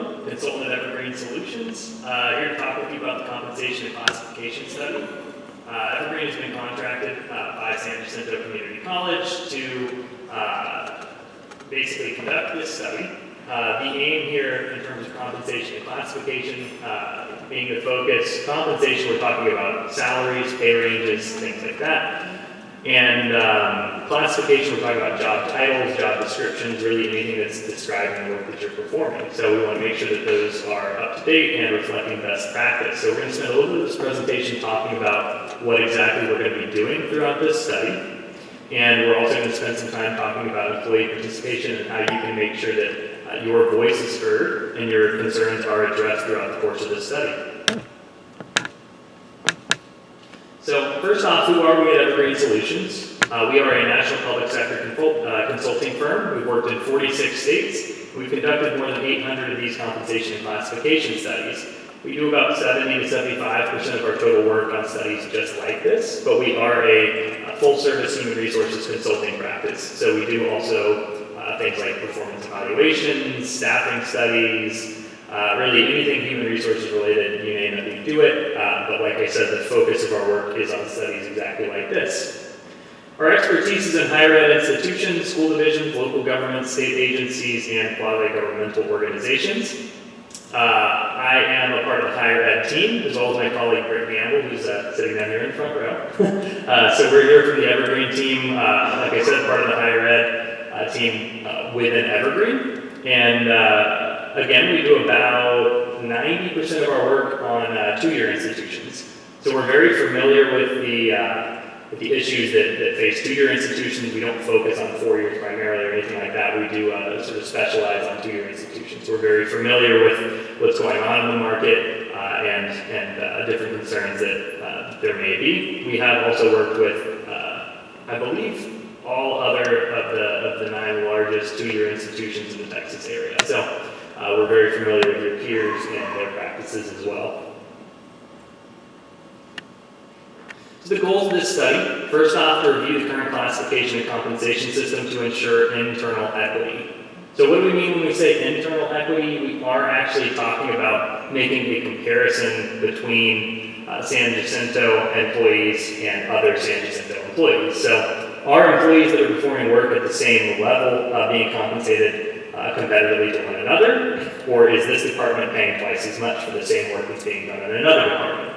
Cohen, consultant at Evergreen Solutions, here to talk with you about the compensation and classification study. Evergreen has been contracted by San Jacinto Community College to basically conduct this study. The aim here in terms of compensation and classification being the focus. Compensation, we're talking about salaries, pay ranges, things like that. And classification, we're talking about job titles, job descriptions, really anything that's describing the work that you're performing. So we want to make sure that those are up to date and reflecting best practice. So we're going to spend a little bit of this presentation talking about what exactly we're going to be doing throughout this study. And we're also going to spend some time talking about employee participation and how you can make sure that your voice is heard and your concerns are addressed throughout the course of this study. So first off, who are we at Evergreen Solutions? We are a national public sector consulting firm. We've worked in 46 states. We've conducted more than 800 of these compensation and classification studies. We do about 70 to 75% of our total work on studies just like this, but we are a full-service human resources consulting practice. So we do also things like performance evaluations, staffing studies, really anything human resources related, you name it, we do it. But like I said, the focus of our work is on studies exactly like this. Our expertise is in higher ed institutions, school divisions, local governments, state agencies, and quasi-governmental organizations. I am a part of the higher ed team, as well as my colleague Greg Gamble, who's sitting down here in the front row. So we're here from the Evergreen team, like I said, part of the higher ed team within Evergreen. And again, we do about 90% of our work on two-year institutions. So we're very familiar with the issues that face two-year institutions. We don't focus on 4 years primarily or anything like that. We do sort of specialize on two-year institutions. So we're very familiar with what's going on in the market and different concerns that there may be. We have also worked with, I believe, all other of the 9 largest two-year institutions in the Texas area. So we're very familiar with your peers and their practices as well. So the goals of this study, first off, to review the current classification and compensation system to ensure internal equity. So what do we mean when we say internal equity? We are actually talking about making a comparison between San Jacinto employees and other San Jacinto employees. So are employees that are performing work at the same level being compensated competitively to one another, or is this department paying twice as much for the same work that's being done in another department?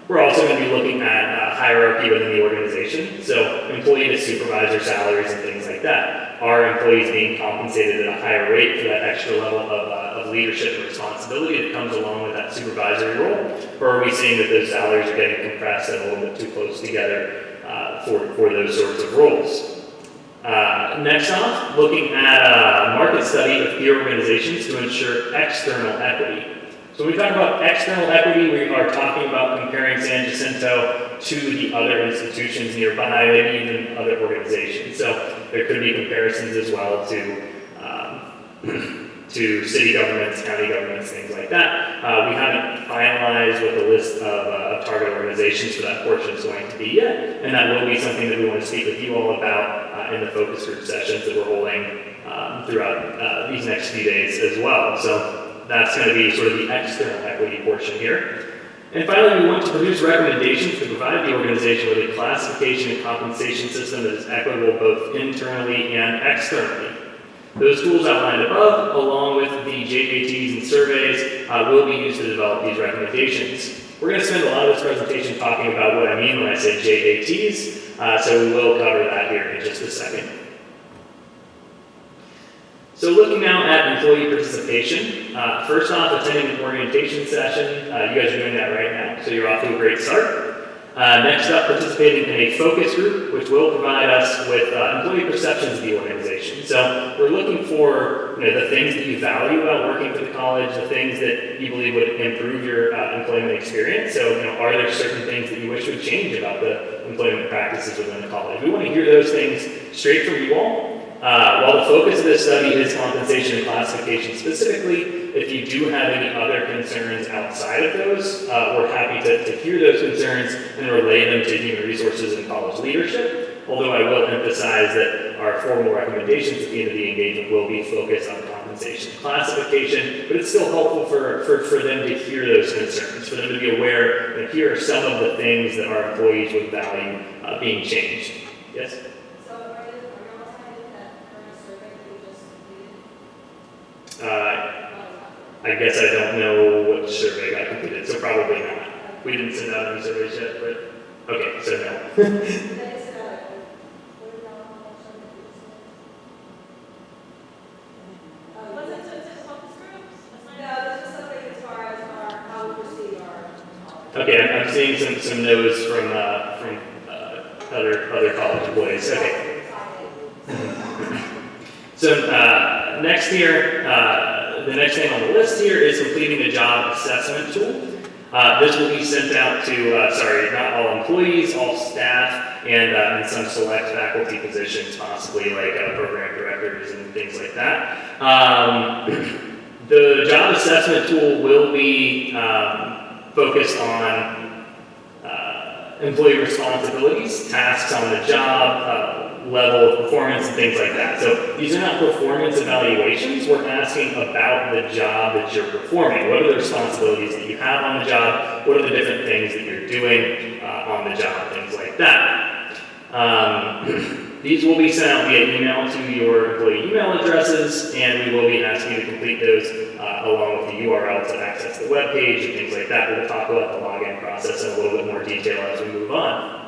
We're also going to be looking at hierarchy within the organization, so employee to supervisor salaries and things like that. Are employees being compensated at a higher rate for that extra level of leadership and responsibility that comes along with that supervisory role, or are we seeing that those salaries are getting compressed and a little bit too close together for those sorts of roles? Next off, looking at a market study of peer organizations to ensure external equity. So when we talk about external equity, we are talking about comparing San Jacinto to the other institutions nearby, maybe even other organizations. So there could be comparisons as well to city governments, county governments, things like that. We haven't finalized what the list of target organizations for that portion is going to be yet, and that will be something that we want to speak with you all about in the focus group sessions that we're holding throughout these next few days as well. So that's going to be sort of the external equity portion here. And finally, we want to produce recommendations to provide the organization with a classification and compensation system that is equitable both internally and externally. Those tools outlined above, along with the JATs and surveys, will be used to develop these recommendations. We're going to spend a lot of this presentation talking about what I mean when I say JATs, so we will cover that here in just a second. So looking now at employee participation, first off, attending an orientation session. You guys are doing that right now, so you're off to a great start. Next up, participating in a focus group, which will provide us with employee perceptions of the organization. So we're looking for the things that you value about working for the college, the things that you believe would improve your employment experience. So are there certain things that you wish would change about the employment practices within the college? We want to hear those things straight from you all. While the focus of this study is compensation and classification specifically, if you do have any other concerns outside of those, we're happy to hear those concerns and relay them to human resources and college leadership. Although I will emphasize that our formal recommendations at the end of the engagement will be focused on compensation and classification, but it's still helpful for them to hear those concerns, for them to be aware that here are some of the things that our employees would value being changed. Yes? So are you all citing that current survey that we just completed? I guess I don't know what survey got completed, so probably not. We didn't send out any surveys yet, but okay, so no. That is, what about all survey that we sent? Was it to focus groups? No, this is something as far as how we perceive our college. Okay, I'm seeing some no's from other college employees. Okay. So next here, the next thing on the list here is completing the job assessment tool. This will be sent out to, not all employees, all staff, and some select faculty positions, possibly like program directors and things like that. The job assessment tool will be focused on employee responsibilities, tasks on the job, level of performance, and things like that. So these are not performance evaluations. We're asking about the job that you're performing. What are the responsibilities that you have on the job? What are the different things that you're doing on the job? Things like that. These will be sent out via email to your employee email addresses, and we will be asking you to complete those along with the URL to access the web page and things like that. We'll talk about the login process in a little bit more detail as we move on.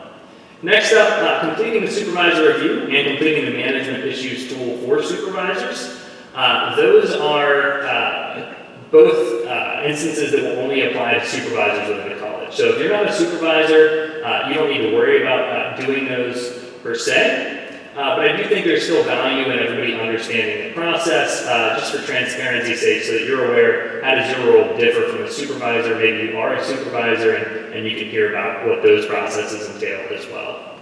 Next up, completing the supervisor review and completing the management issues tool for supervisors. Those are both instances that will only apply to supervisors within the college. So if you're not a supervisor, you don't need to worry about doing those per se. But I do think there's still value in everybody understanding the process, just for transparency's sake, so that you're aware, how does your role differ from a supervisor? Maybe you are a supervisor, and you can hear about what those processes entail as well.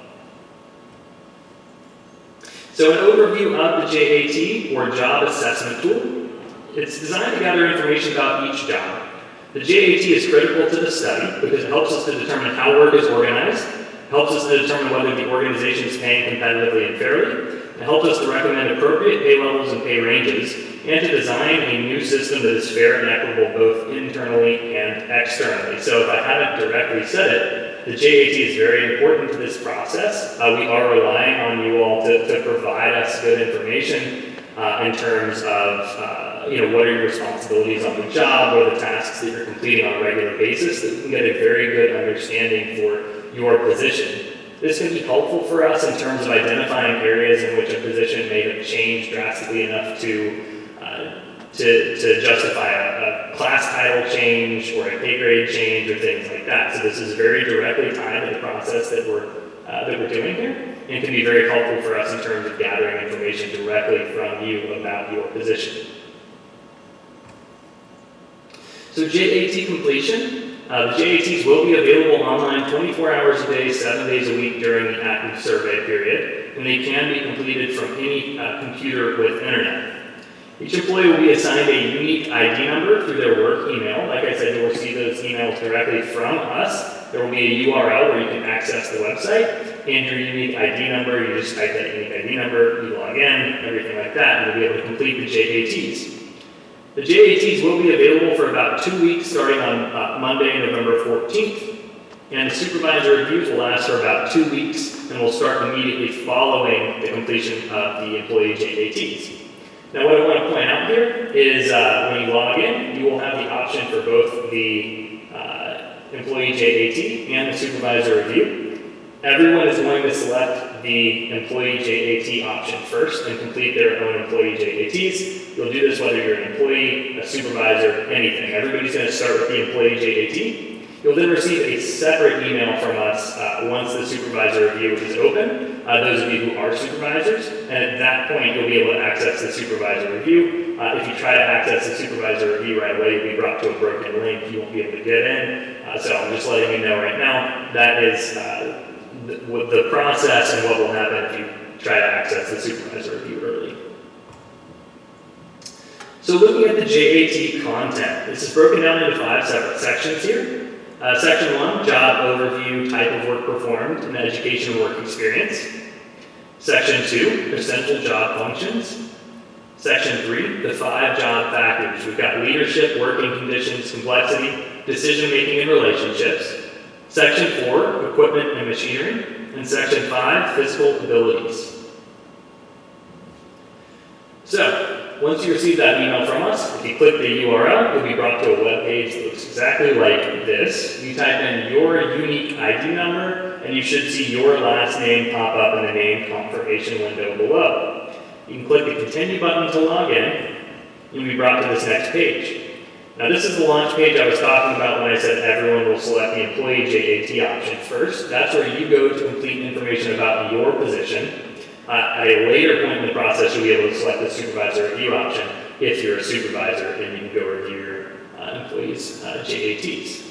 So an overview of the JAT, or Job Assessment Tool. It's designed to gather information about each job. The JAT is critical to the study because it helps us to determine how work is organized, helps us to determine whether the organization is paying competitively and fairly. It helps us to recommend appropriate pay levels and pay ranges, and to design a new system that is fair and equitable both internally and externally. So if I haven't directly said it, the JAT is very important to this process. We are relying on you all to provide us good information in terms of what are your responsibilities on the job, what are the tasks that you're completing on a regular basis, that we can get a very good understanding for your position. This can be helpful for us in terms of identifying areas in which a position may have changed drastically enough to justify a class title change or a pay grade change or things like that. So this is very directly tied to the process that we're doing here, and can be very helpful for us in terms of gathering information directly from you about your position. So JAT completion. The JATs will be available online 24 hours a day, 7 days a week during the active survey period, and they can be completed from any computer with internet. Each employee will be assigned a unique ID number through their work email. Like I said, you'll receive those emails directly from us. There will be a URL where you can access the website, and your unique ID number, you just type that unique ID number, you log in, everything like that, and you'll be able to complete the JATs. The JATs will be available for about 2 weeks starting on Monday, November 14th, and the supervisor reviews will last for about 2 weeks and will start immediately following the completion of the employee JATs. Now what I want to point out here is when you log in, you will have the option for both the employee JAT and the supervisor review. Everyone is going to select the employee JAT option first and complete their own employee JATs. You'll do this whether you're an employee, a supervisor, anything. Everybody's going to start with the employee JAT. You'll then receive a separate email from us once the supervisor review is open, those of you who are supervisors, and at that point you'll be able to access the supervisor review. If you try to access the supervisor review right away, you'll be brought to a broken link. You won't be able to get in. So I'm just letting you know right now, that is the process and what will happen if you try to access the supervisor review early. So looking at the JAT content, this is broken down into 5 separate sections here. Section 1, job overview, type of work performed, and education and work experience. Section 2, essential job functions. Section 3, the 5 job factors. We've got leadership, working conditions, complexity, decision-making, and relationships. Section 4, equipment and machinery. And Section 5, physical abilities. So, once you receive that email from us, if you click the URL, you'll be brought to a web page that looks exactly like this. You type in your unique ID number, and you should see your last name pop up in the name confirmation window below. You can click the continue button to log in, and you'll be brought to this next page. Now this is the launch page I was talking about when I said everyone will select the employee JAT option first. That's where you go to complete information about your position. At a later point in the process, you'll be able to select the supervisor review option if you're a supervisor, and you can go review your employees' JATs.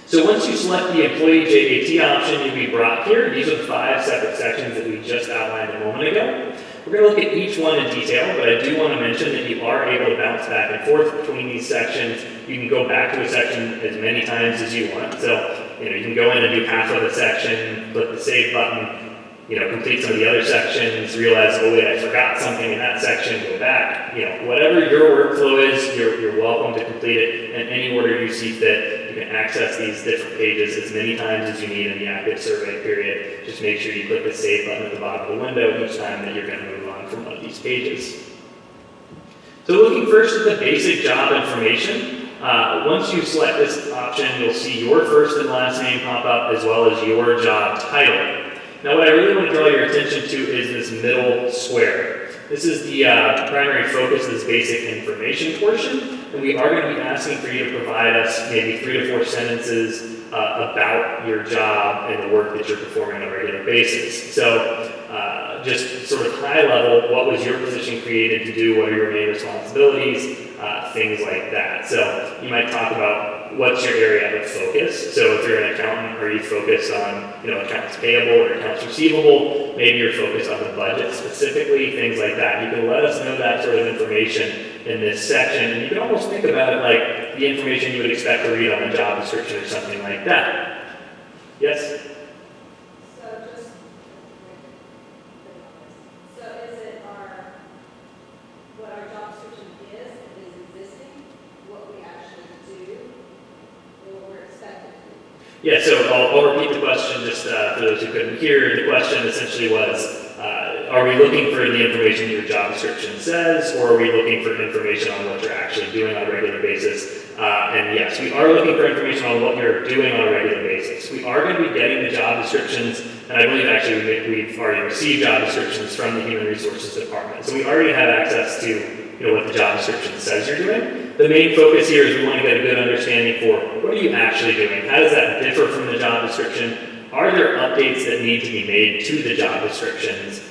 So once you select the employee JAT option, you'll be brought here. These are the 5 separate sections that we just outlined a moment ago. We're going to look at each one in detail, but I do want to mention that you are able to bounce back and forth between these sections. You can go back to a section as many times as you want. So, you can go in and do half of a section, click the save button, complete some of the other sections, realize, oh wait, I forgot something in that section, go back. Whatever your workflow is, you're welcome to complete it in any order you see fit. You can access these different pages as many times as you need in the active survey period. Just make sure you click the save button at the bottom of the window each time that you're going to move on from one of these pages. So looking first at the basic job information, once you select this option, you'll see your first and last name pop up as well as your job title. Now what I really want to draw your attention to is this middle square. This is the primary focus of this basic information portion, and we are going to be asking for you to provide us maybe 3 to 4 sentences about your job and the work that you're performing on a regular basis. So just sort of high level, what was your position created to do, what are your main responsibilities, things like that. So you might talk about what's your area of focus. So if you're an accountant, are you focused on accounts payable or accounts receivable? Maybe you're focused on the budget specifically, things like that. You can let us know that sort of information in this section, and you can almost think about it like the information you would expect to read on a job description or something like that. Yes? So is it what our job description is existing, what we actually do, or what we're expected to do? Yeah, so I'll repeat the question just for those who couldn't hear. The question essentially was, are we looking for the information your job description says, or are we looking for information on what you're actually doing on a regular basis? And yes, we are looking for information on what you're doing on a regular basis. We are going to be getting the job descriptions, and I believe actually we've already received job descriptions from the Human Resources Department. So we already have access to what the job description says you're doing. The main focus here is we want to get a good understanding for what are you actually doing? How does that differ from the job description? Are there updates that need to be made to the job descriptions?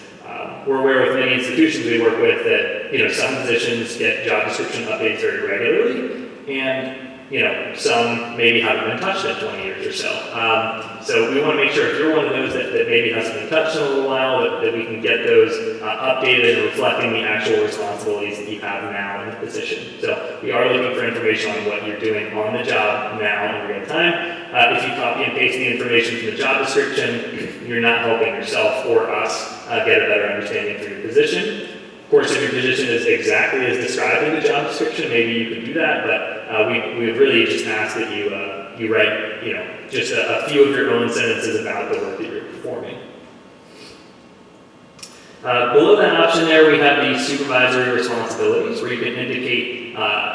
We're aware with many institutions we work with that some positions get job description updates very regularly, and some maybe haven't been touched in 20 years or so. So we want to make sure if you're one of those that maybe hasn't been touched in a little while, that we can get those updated and reflecting the actual responsibilities that you have now in the position. So we are looking for information on what you're doing on the job now in real time. If you copy and paste the information from the job description, you're not helping yourself or us get a better understanding for your position. Of course, if your position is exactly as described in the job description, maybe you could do that, but we would really just ask that you write, just a few of your own sentences about the work that you're performing. Below that option there, we have the supervisory responsibilities, where you can indicate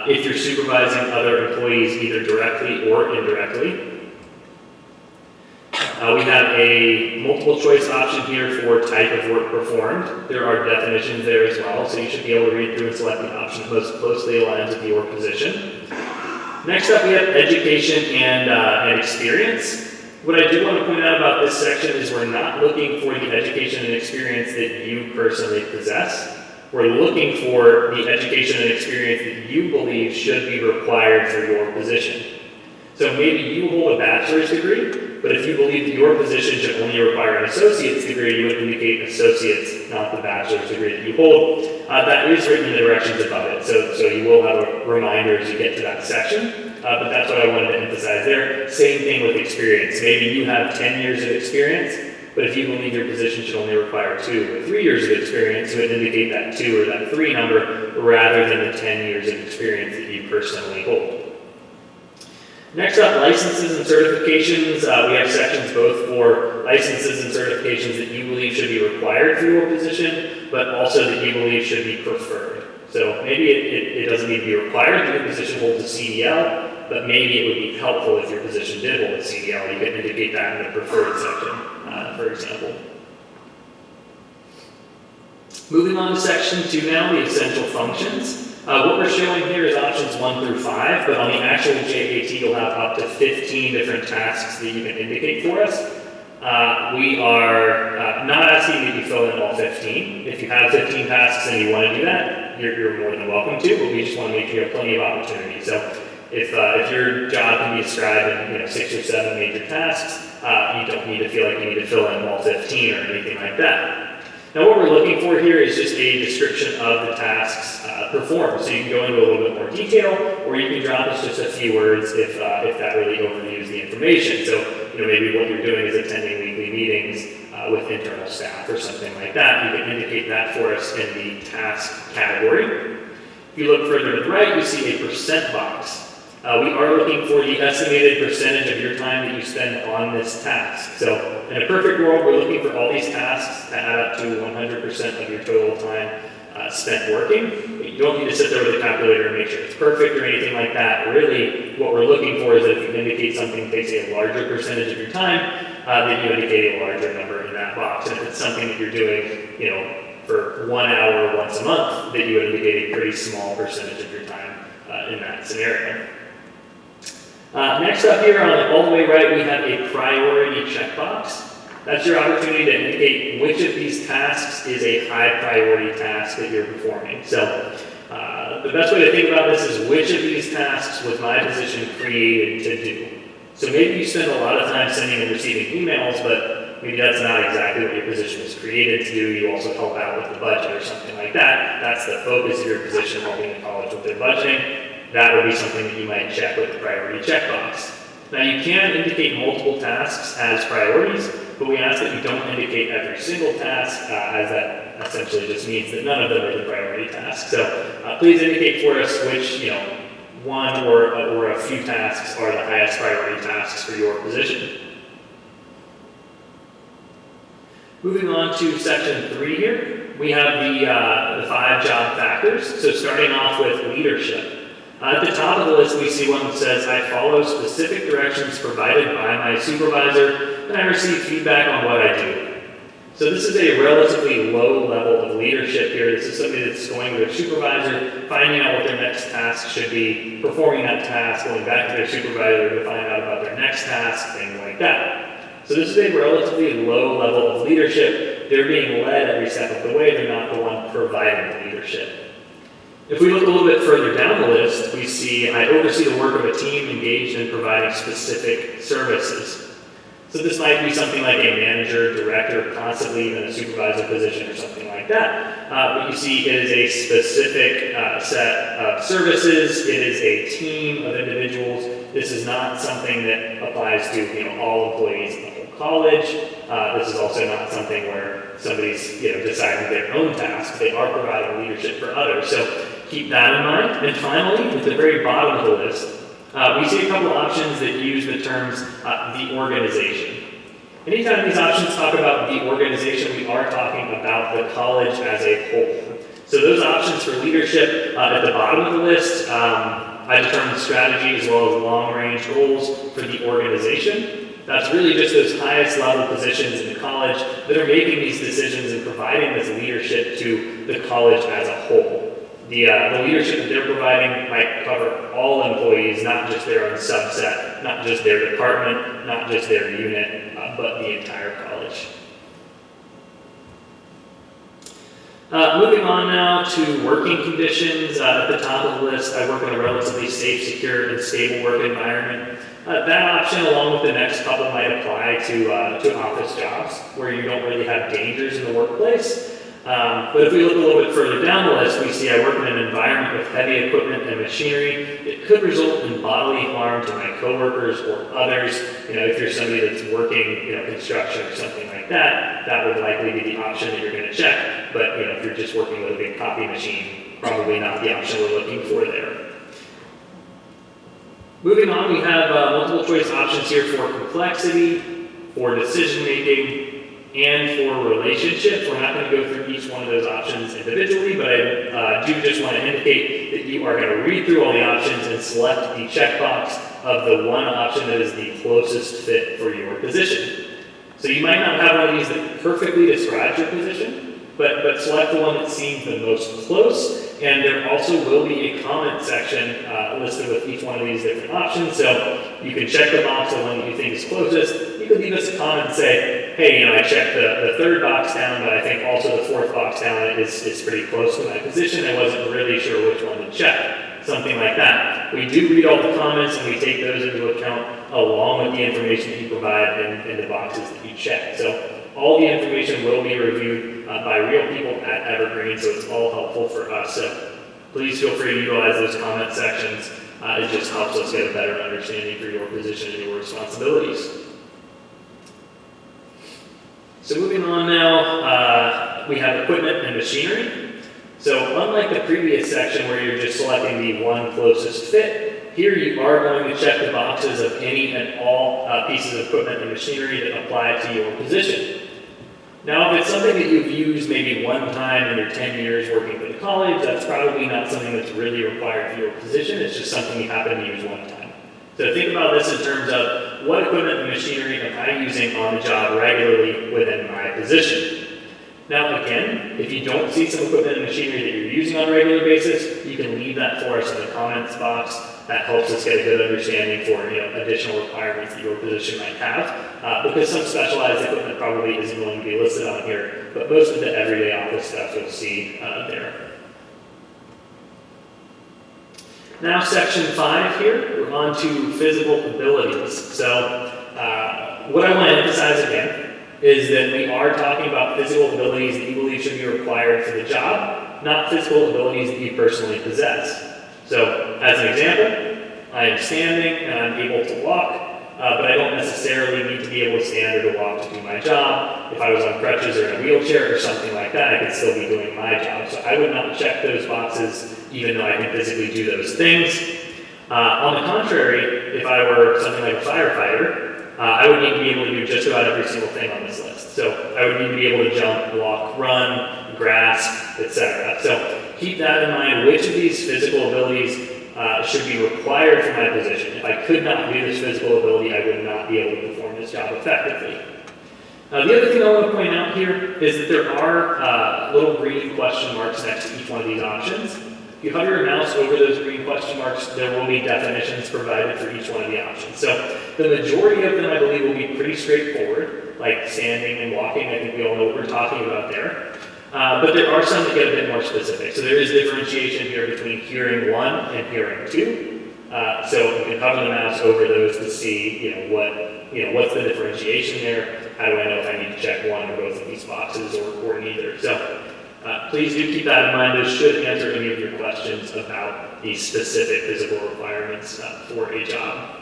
if you're supervising other employees either directly or indirectly. We have a multiple choice option here for type of work performed. There are definitions there as well, so you should be able to read through and select the option that most closely aligns with your position. Next up, we have education and experience. What I do want to point out about this section is we're not looking for the education and experience that you personally possess. We're looking for the education and experience that you believe should be required for your position. So maybe you hold a bachelor's degree, but if you believe that your position should only require an associate's degree, you would indicate associate's, not the bachelor's degree that you hold. That is written in the directions above it, so you will have a reminder as you get to that section, but that's what I wanted to emphasize there. Same thing with experience. Maybe you have 10 years of experience, But if you believe your position should only require 2 or 3 years of experience, you would indicate that 2 or that 3 number rather than the 10 years of experience that you personally hold. Next up, licenses and certifications. We have sections both for licenses and certifications that you believe should be required for your position, but also that you believe should be preferred. So maybe it doesn't need to be required that your position holds a CDL, but maybe it would be helpful if your position did hold a CDL. You could indicate that in the preferred section, for example. Moving on to section 2 now, the essential functions. What we're showing here is options 1 through 5, but on the actual JAT you'll have up to 15 different tasks that you can indicate for us. We are not asking that you fill in all 15. If you have 15 tasks and you want to do that, you're more than welcome to, but we just want to make sure you have plenty of opportunity. So if your job can be described in 6 or 7 major tasks, you don't need to feel like you need to fill in all 15 or anything like that. Now what we're looking for here is just a description of the tasks performed. So you can go into a little bit more detail, or you can drop us just a few words if that really overviews the information. So maybe what you're doing is attending weekly meetings with internal staff or something like that. You can indicate that for us in the task category. If you look further to the right, you see a percent box. We are looking for the estimated percentage of your time that you spend on this task. So in a perfect world, we're looking for all these tasks to add up to 100% of your total time spent working. But you don't need to sit there with a calculator and make sure it's perfect or anything like that. Really, what we're looking for is that if you indicate something takes a larger percentage of your time, then you indicate a larger number in that box. And if it's something that you're doing, for 1 hour once a month, that you would indicate a pretty small percentage of your time in that scenario. Next up here all the way right, we have a priority checkbox. That's your opportunity to indicate which of these tasks is a high priority task that you're performing. So the best way to think about this is which of these tasks was my position created to do. So maybe you spend a lot of time sending and receiving emails, but maybe that's not exactly what your position was created to do. You also help out with the budget or something like that. That's the focus of your position, helping the college with their budgeting. That would be something that you might check with the priority checkbox. Now you can indicate multiple tasks as priorities, but we ask that you don't indicate every single task, as that essentially just means that none of them are the priority tasks. So please indicate for us which, one or a few tasks are the highest priority tasks for your position. Moving on to section 3 here, we have the 5 job factors. So starting off with leadership. At the top of the list, we see one that says, I follow specific directions provided by my supervisor, and I receive feedback on what I do. So this is a relatively low level of leadership here. This is somebody that's going to their supervisor, finding out what their next task should be, performing that task, going back to their supervisor to find out about their next task, things like that. So this is a relatively low level of leadership. They're being led every step of the way. They're not the one providing the leadership. If we look a little bit further down the list, we see I oversee the work of a team engaged in providing specific services. So this might be something like a manager, director, possibly even a supervisor position or something like that. But you see it is a specific set of services. It is a team of individuals. This is not something that applies to all employees in the whole college. This is also not something where somebody's deciding their own tasks. They are providing leadership for others. So keep that in mind. And finally, at the very bottom of the list, we see a couple options that use the terms the organization. Anytime these options talk about the organization, we are talking about the college as a whole. So those options for leadership at the bottom of the list, I determine strategy as well as long-range goals for the organization. That's really just those highest level positions in the college that are making these decisions and providing this leadership to the college as a whole. The leadership that they're providing might cover all employees, not just their own subset, not just their department, not just their unit, but the entire college. Moving on now to working conditions. At the top of the list, I work in a relatively safe, secure, and stable work environment. That option, along with the next couple, might apply to office jobs where you don't really have dangers in the workplace. But if we look a little bit further down the list, we see see I work in an environment with heavy equipment and machinery. It could result in bodily harm to my coworkers or others. If you're somebody that's working, construction or something like that, that would likely be the option that you're going to check. But, if you're just working with a big copy machine, probably not the option we're looking for there. Moving on, we have multiple choice options here for complexity, for decision making, and for relationships. We're not going to go through each one of those options individually, but I do just want to indicate that you are going to read through all the options and select the checkbox of the one option that is the closest fit for your position. So you might not have one of these that perfectly describes your position, but select the one that seems the most close. And there also will be a comment section listed with each one of these different options. So you can check the box of the one that you think is closest. You could leave us a comment and say, hey, I checked the third box down, but I think also the fourth box down is pretty close to my position. I wasn't really sure which one to check. Something like that. We do read all the comments and we take those into account along with the information that you provide in the boxes that you check. So all the information will be reviewed by real people at Evergreen, so it's all helpful for us. So please feel free to utilize those comment sections. It just helps us get a better understanding for your position and your responsibilities. So moving on now, we have equipment and machinery. So unlike the previous section where you're just selecting the one closest fit, here you are going to check the boxes of any and all pieces of equipment and machinery that apply to your position. Now, if it's something that you've used maybe one time in your 10 years working for the college, that's probably not something that's really required for your position. It's just something you happen to use one time. So think about this in terms of what equipment and machinery am I using on the job regularly within my position. Now, again, if you don't see some equipment and machinery that you're using on a regular basis, you can leave that for us in the comments box. That helps us get a good understanding for additional requirements that your position might have. Because some specialized equipment probably isn't going to be listed on here, but most of the everyday office stuff you'll see there. Now, section 5 here, we're on to physical abilities. So, what I want to emphasize again is that we are talking about physical abilities that you believe should be required for the job, not physical abilities that you personally possess. So, as an example, I am standing and I'm able to walk, but I don't necessarily need to be able to stand or to walk to do my job. If I was on crutches or in a wheelchair or something like that, I could still be doing my job. So I would not check those boxes even though I can physically do those things. On the contrary, if I were something like a firefighter, I would need to be able to do just about every single thing on this list. So I would need to be able to jump, walk, run, grasp, etc. So keep that in mind. Which of these physical abilities should be required for my position? If I could not do this physical ability, I would not be able to perform this job effectively. The other thing I want to point out here is that there are little green question marks next to each one of these options. If you hover your mouse over those green question marks, there will be definitions provided for each one of the options. So the majority of them, I believe, will be pretty straightforward, like standing and walking. I think we all know what we're talking about there. But there are some that get a bit more specific. So there is differentiation here between hearing 1 and hearing 2. So you can hover the mouse over those to see, what's the differentiation there. How do I know if I need to check one or both of these boxes or neither? So please do keep that in mind. Those should answer any of your questions about the specific physical requirements for a job.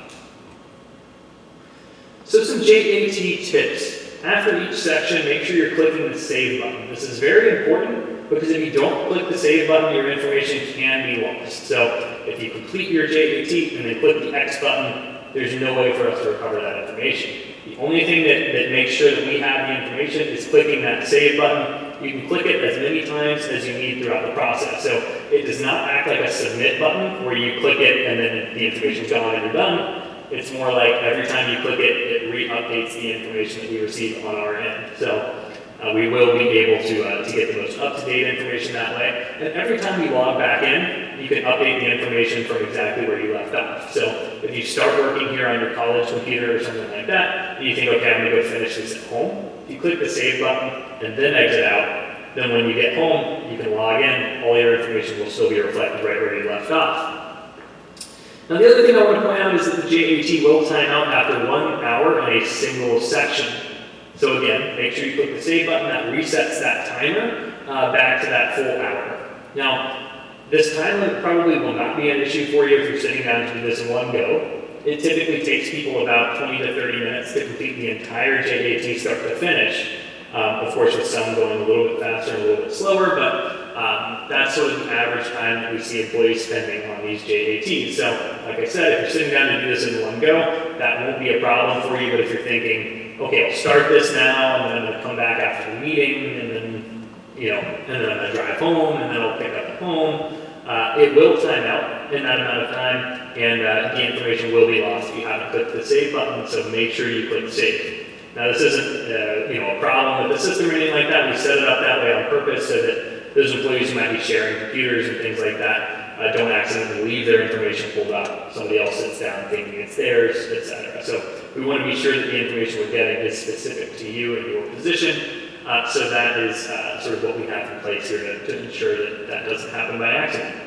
So some JAT tips. After each section, make sure you're clicking the Save button. This is very important because if you don't click the Save button, your information can be lost. So if you complete your JAT and then click the X button, there's no way for us to recover that information. The only thing that makes sure that we have the information is clicking that Save button. You can click it as many times as you need throughout the process. So it does not act like a Submit button where you click it and then the information's gone and you're done. It's more like every time you click it, it re-updates the information that we receive on our end. So we will be able to get the most up-to-date information that way. And every time you log back in, you can update the information from exactly where you left off. So if you start working here on your college computer or something like that, and you think, okay, I'm going to go finish this at home, if you click the Save button and then exit out, then when you get home, you can log in, all your information will still be reflected right where you left off. Now the other thing I want to point out is that the JAT will time out after 1 hour on a single section. So again, make sure you click the Save button. That resets that timer back to that full hour. Now, this time limit probably will not be an issue for you if you're sitting down to do this in one go. It typically takes people about 20 to 30 minutes to complete the entire JAT start to finish. Of course, with some going a little bit faster and a little bit slower, but that's sort of the average time that we see employees spending on these JATs. So, like I said, if you're sitting down to do this in one go, that won't be a problem for you. But if you're thinking, okay, I'll start this now, and then I'm going to come back after the meeting, and then, and then I'm going to drive home, and then I'll pick up at home. It will time out in that amount of time, and the information will be lost if you haven't clicked the save button, so make sure you click save. Now, this isn't a problem with the system or anything like that. We set it up that way on purpose so that those employees who might be sharing computers and things like that don't accidentally leave their information pulled up. Somebody else sits down thinking it's theirs, etc. So we want to be sure that the information we're getting is specific to you and your position. So that is sort of what we have in place here to ensure that that doesn't happen by accident.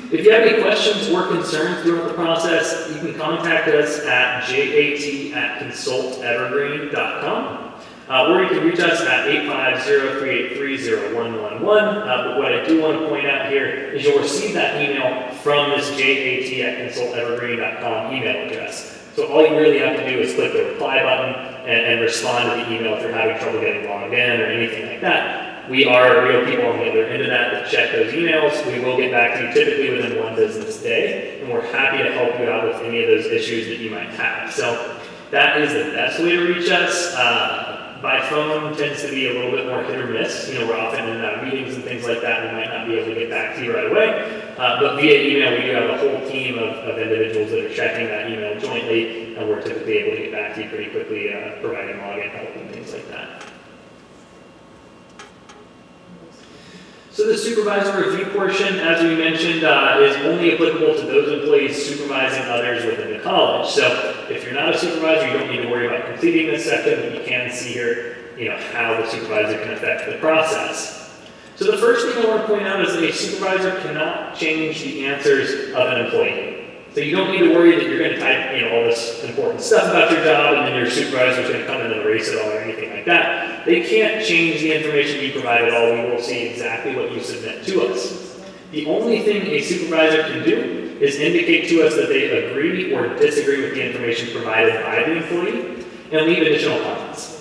If you have any questions or concerns throughout the process, you can contact us at jat@consultevergreen.com, or you can reach us at 850-383-0111. But what I do want to point out here is you'll receive that email from this jat@consultevergreen.com email address. So all you really have to do is click the reply button and respond to the email if you're having trouble getting logged in or anything like that. We are real people on the other end of that check those emails. We will get back to you typically within one business day, and we're happy to help you out with any of those issues that you might have. So that is the best way to reach us. By phone tends to be a little bit more hit or miss. We're often in meetings and things like that. We might not be able to get back to you right away. But via email, we do have a whole team of individuals that are checking that email jointly, and we're typically able to get back to you pretty quickly, providing login help and things like that. So the supervisor review portion, as we mentioned, is only applicable to those employees supervising others within the college. So if you're not a supervisor, you don't need to worry about completing this section, but you can see here, how the supervisor can affect the process. So the first thing I want to point out is that a supervisor cannot change the answers of an employee. So you don't need to worry that you're going to type, all this important stuff about your job, and then your supervisor is going to come in and erase it all or anything like that. They can't change the information you provide at all. We will see exactly what you submit to us. The only thing a supervisor can do is indicate to us that they agree or disagree with the information provided by the employee and leave additional comments.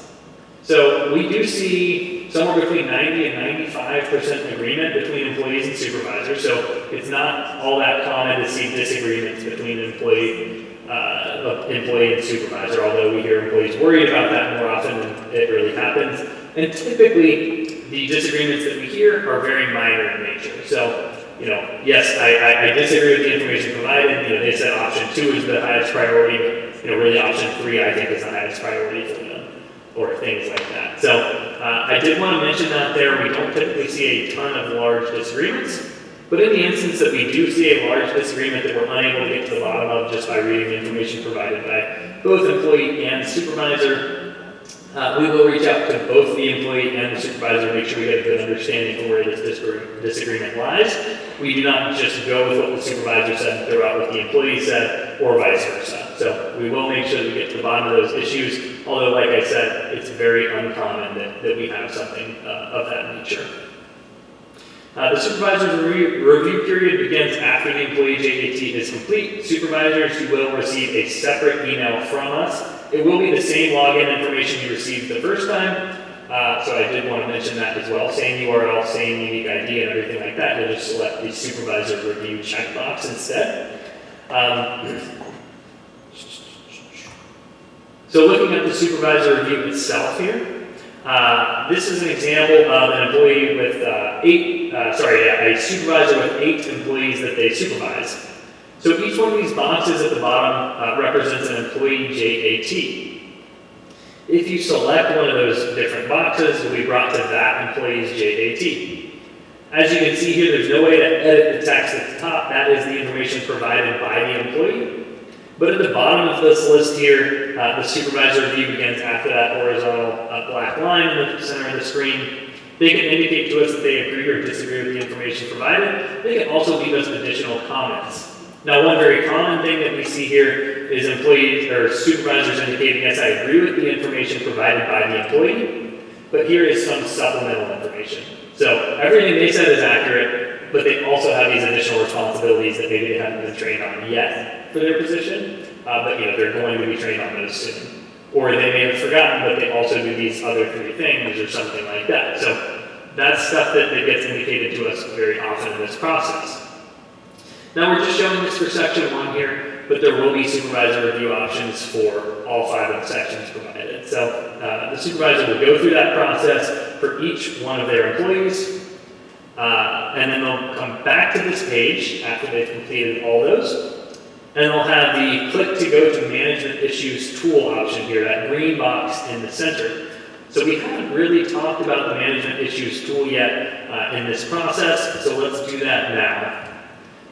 So we do see somewhere between 90 and 95% agreement between employees and supervisors. So it's not all that common to see disagreements between employee and supervisor, although we hear employees worried about that more often than it really happens. And typically, the disagreements that we hear are very minor in nature. So, yes, I disagree with the information provided. They said option 2 is the highest priority, but, really option 3, I think, is the highest priority for them, or things like that. So, I did want to mention that there. We don't typically see a ton of large disagreements. But in the instance that we do see a large disagreement that we're unable to get to the bottom of just by reading the information provided by both employee and supervisor, we will reach out to both the employee and the supervisor to make sure we get a good understanding of where this disagreement lies. We do not just go with what the supervisor said and throw out what the employee said, or vice versa. So we will make sure that we get to the bottom of those issues, although, like I said, it's very uncommon that we have something of that nature. The supervisor's review period begins after the employee JAT is complete. Supervisors will receive a separate email from us. It will be the same login information you received the first time. So I did want to mention that as well. Same URL, same unique ID and everything like that. You'll just select the supervisor review checkbox instead. So looking at the supervisor review itself here, this is an example of an employee with a supervisor with 8 employees that they supervise. So each one of these boxes at the bottom represents an employee JAT. If you select one of those different boxes, you'll be brought to that employee's JAT. As you can see here, there's no way to edit the text at the top. That is the information provided by the employee. But at the bottom of this list here, the supervisor review begins after that horizontal black line in the center of the screen. They can indicate to us that they agree or disagree with the information provided. They can also leave us additional comments. Now, one very common thing that we see here is employees or supervisors indicating, yes, I agree with the information provided by the employee, but here is some supplemental information. So everything they said is accurate, but they also have these additional responsibilities that maybe they haven't been trained on yet for their position, but they're going to be trained on those soon. Or they may have forgotten, but they also do these other 3 things or something like that. So that's stuff that gets indicated to us very often in this process. Now we're just showing this for section 1 here, but there will be supervisor review options for all 5 of the sections provided. So the supervisor will go through that process for each one of their employees, and then they'll come back to this page after they've completed all those, and they'll have the click to go to management issues tool option here, that green box in the center. So we haven't really talked about the management issues tool yet in this process, so let's do that now.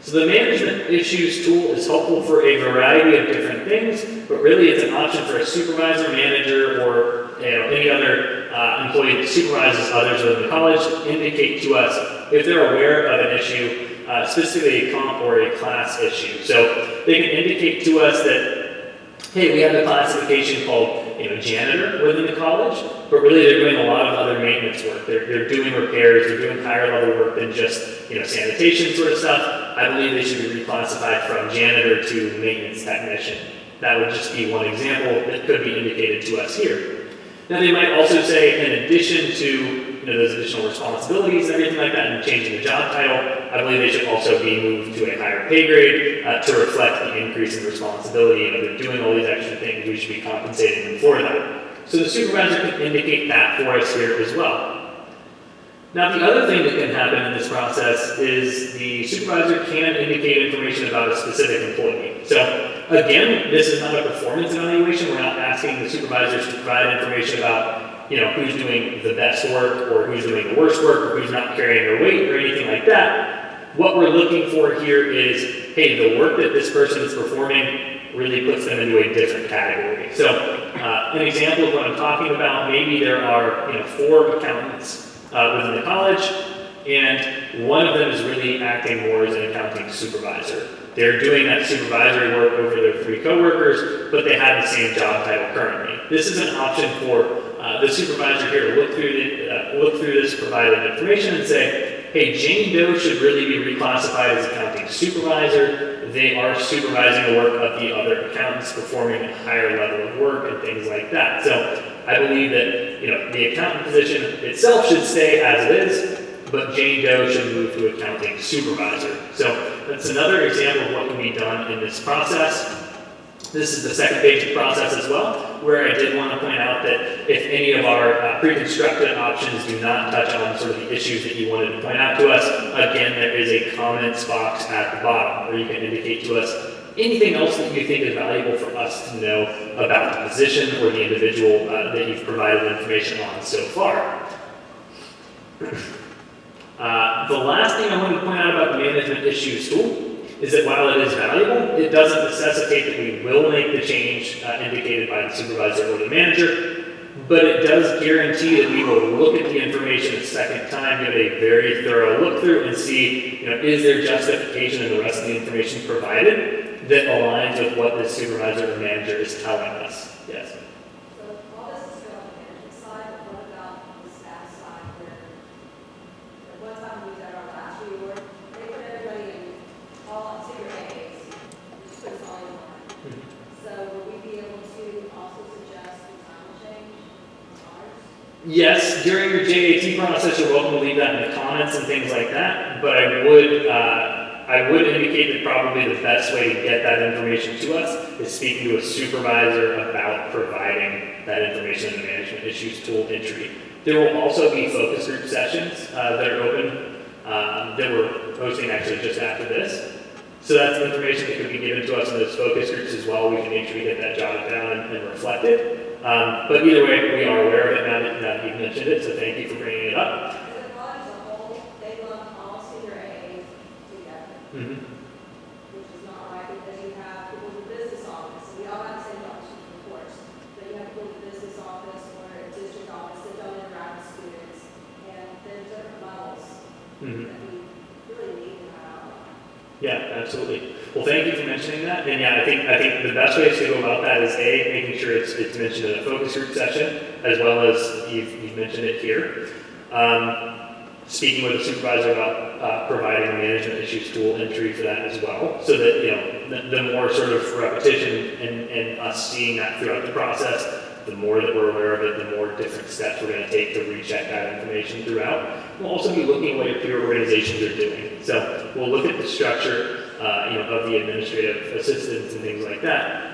So the management issues tool is helpful for a variety of different things, but really it's an option for a supervisor, manager, or any other employee that supervises others within the college to indicate to us if they're aware of an issue, specifically a comp or a class issue. So they can indicate to us that, hey, we have a classification called janitor within the college, but really they're doing a lot of other maintenance work. They're doing repairs, they're doing higher level work than just sanitation sort of stuff. I believe they should be reclassified from janitor to maintenance technician. That would just be one example that could be indicated to us here. Now they might also say, in addition to those additional responsibilities and everything like that, and changing the job title, I believe they should also be moved to a higher pay grade to reflect the increase in responsibility. They're doing all these extra things, we should be compensating them for that. So the supervisor can indicate that for us here as well. Now the other thing that can happen in this process is the supervisor can indicate information about a specific employee. So again, this is not a performance evaluation. We're not asking the supervisors to provide information about who's doing the best work or who's doing the worst work or who's not carrying their weight or anything like that. What we're looking for here is, hey, the work that this person is performing really puts them into a different category. So an example of what I'm talking about, maybe there are 4 accountants within the college, and one of them is really acting more as an accounting supervisor. They're doing that supervisory work over their 3 coworkers, but they have the same job title currently. This is an option for the supervisor here to look through this provided information and say, hey, Jane Doe should really be reclassified as accounting supervisor. They are supervising the work of the other accountants, performing a higher level of work and things like that. So I believe that the accountant position itself should stay as it is, but Jane Doe should move to accounting supervisor. So that's another example of what can be done in this process. This is the second page of the process as well, where I did want to point out that if any of our pre-constructed options do not touch on sort of the issues that you wanted to point out to us, again, there is a comments box at the bottom where you can indicate to us anything else that you think is valuable for us to know about the position or the individual that you've provided information on so far. The last thing I wanted to point out about the management issues tool is that while it is valuable, it doesn't necessitate that we will make the change indicated by the supervisor or the manager, but it does guarantee that we will look at the information a second time, give a very thorough look through, and see, is there justification in the rest of the information provided that aligns with what the supervisor or manager is telling us. Yes. So all this is still on the management side, but what about the staff side where at one time we did our last reorg, they put everybody in all tier A's, which puts all in one. So will we be able to also suggest the time change on ours? Yes, during your JAT process, you're welcome to leave that in the comments and things like that, but I would indicate that probably the best way to get that information to us is speaking to a supervisor about providing that information in the management issues tool entry. There will also be focus group sessions that are open that we're hosting actually just after this. So that's information that could be given to us in those focus groups as well. We can make sure we get that jotted down and reflect it. But either way, we are aware of it now that you've mentioned it, so thank you for bringing it up. As a college as a whole, they lump all senior A's together. Mm-hmm. Which is not right because you have people in the business office, and we all have the same job description, of course, but you have people in the business office or a district office that don't interact with students, and there's different levels Mm-hmm. that we really need to have. Yeah, absolutely. Well, thank you for mentioning that. And yeah, I think the best way to go about that is making sure it's mentioned in a focus group session, as well as you've mentioned it here. speaking with the supervisor about providing a management issues tool entry for that as well, so that, you know, the more sort of repetition and us seeing that throughout the process, the more that we're aware of it, the more different steps we're going to take to recheck that information throughout. We'll also be looking at what your peer organizations are doing. So we'll look at the structure, you know, of the administrative assistants and things like that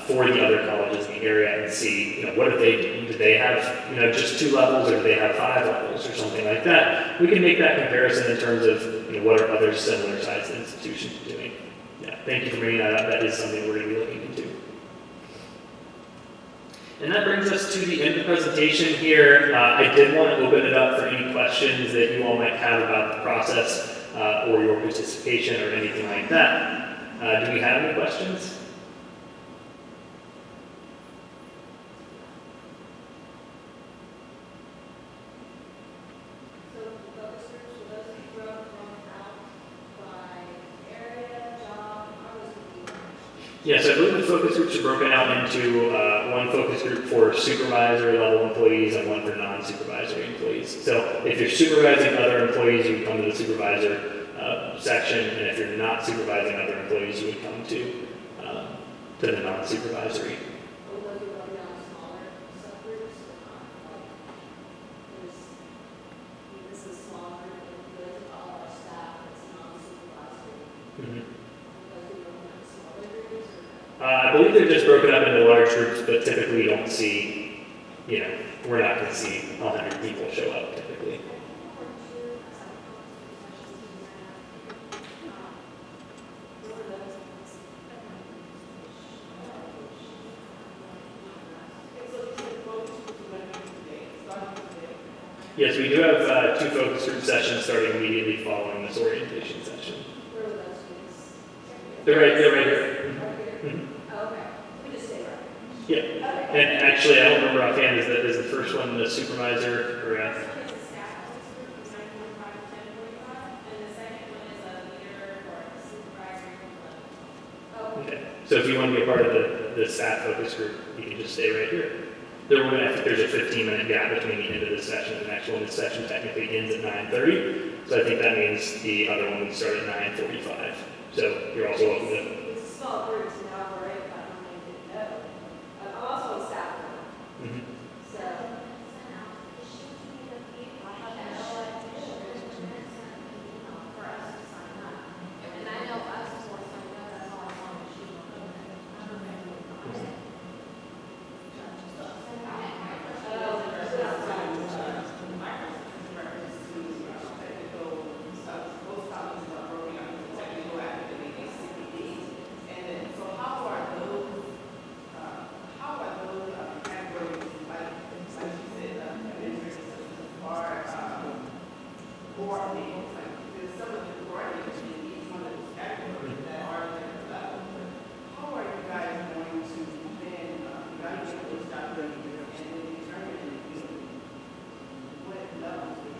for the other colleges in the area and see, you know, what do they do? Do they have, you know, just 2 levels, or do they have 5 levels or something like that? We can make that comparison in terms of, you know, what are other similar sized institutions doing. Yeah, thank you for bringing that up. That is something we're going to be looking into. And that brings us to the end of the presentation here. I did want to open it up for any questions that you all might have about the process or your participation or anything like that. Do we have any questions? So the focus groups, will those be broken out by area, job, how does it be? Yes, I believe the focus groups are broken out into one focus group for supervisory level employees and one for non-supervisory employees. So if you're supervising other employees, you would come to the supervisor section, and if you're not supervising other employees, you would come to the non-supervisory. Will those be broken down in smaller subgroups or not? Like, this is smaller, and there's all our staff that's non-supervisory. Mhm. Will those be broken down in smaller groups or? I believe they're just broken up into large groups, but typically you don't see, you know, we're not going to see 100 people show up typically. Yes, we do have 2 focus group sessions starting immediately following this orientation session. Where are those things? They're right here. Right here? Mhm. Oh, okay. We just stay right Yeah. here. Okay. And actually, I don't remember offhand, is the first one the supervisor or First one is a staff focus group from 9:45 to 10:45, and the second one is a leader or a supervisor from 11 to 12. Oh, Okay. So if you want to be a part of the staff focus group, you can just stay right here. I think there's a 15-minute gap between the end of this session and the next one. This session technically ends at 9:30, so I think that means the other one would start at 9:45. So you're also welcome to. it's a small group, so now we're right about how many didn't know. I'm also a staff member, Mhm. so. For us to sign up. And I know us as well signed up, that's all I want to shoot on. coordinators, like there's some of the coordinators in each one of those categories that are different levels. But how are you guys going to then evaluate those documents and then determine what level would